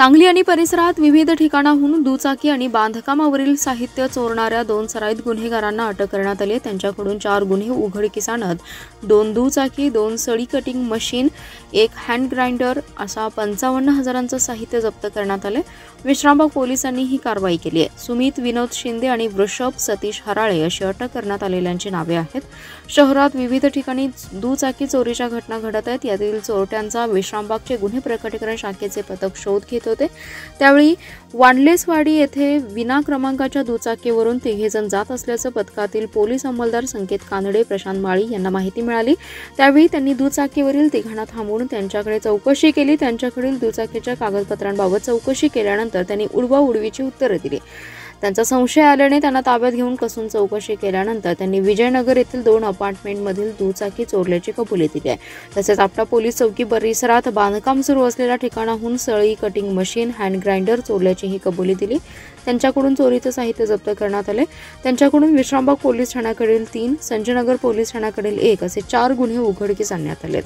सांगली आणि परिसरात विविध ठिकाणाहून दुचाकी आणि बांधकामावरील साहित्य चोरणाऱ्या 2 सराईत गुन्हेगारांना अटक करण्यात आली। त्यांच्याकडून 4 गुन्हे उघडकीस आणत 2 दुचाकी, 2 सळी कटिंग मशीन, 1 हँड ग्राइंडर असा 55,000चं साहित्य जप्त करण्यात आले। विश्रामबाग पोलिसांनी ही कारवाई केली आहे। सुमित विनोद शिंदे आणि वृषभ सतीश हराळे अशी अटक करण्यात आलेल्यांची नावे आहेत। शहरात विविध ठिकाणी दुचाकी चोरीच्या घटना घडत आहेत। यातील चोरट्यांचा विश्रामबागचे गुन्हे प्रकटीकरण शाखेचे पथक शोध घेत होते। त्यावेळी वांडलेसवाडी येथे विना क्रमांकाच्या दुचाकीवरून 3 जण जात असल्याचं पथकातील पोलीस अंमलदार संकेत कानडे, प्रशांत माळी यांना माहिती मिळाली। त्यावेळी त्यांनी दुचाकीवरील तिघांना थांबवून त्यांच्याकडे चौकशी केली। त्यांच्याकडील दुचाकीच्या कागदपत्रांबाबत चौकशी केल्यानंतर त्यांनी उडवाउडवीची उत्तरे दिली। त्यांचा संशय आल्याने त्यांना ताब्यात घेऊन कसून चौकशी केल्यानंतर त्यांनी विजयनगर येथील 2 अपार्टमेंटमधील दुचाकी चोरल्याची कबुली दिली आहे। तसेच आपटा पोलीस चौकी परिसरात बांधकाम सुरू असलेल्या ठिकाणाहून सळी कटिंग मशीन, हँड ग्राइंडर चोरल्याचीही कबुली दिली। त्यांच्याकडून चोरीचं साहित्य जप्त करण्यात आले। त्यांच्याकडून विश्रामबाग पोलीस ठाण्याकडील 3, संजयनगर पोलीस ठाण्याकडील 1 असे 4 गुन्हे उघडकीस आणण्यात आले।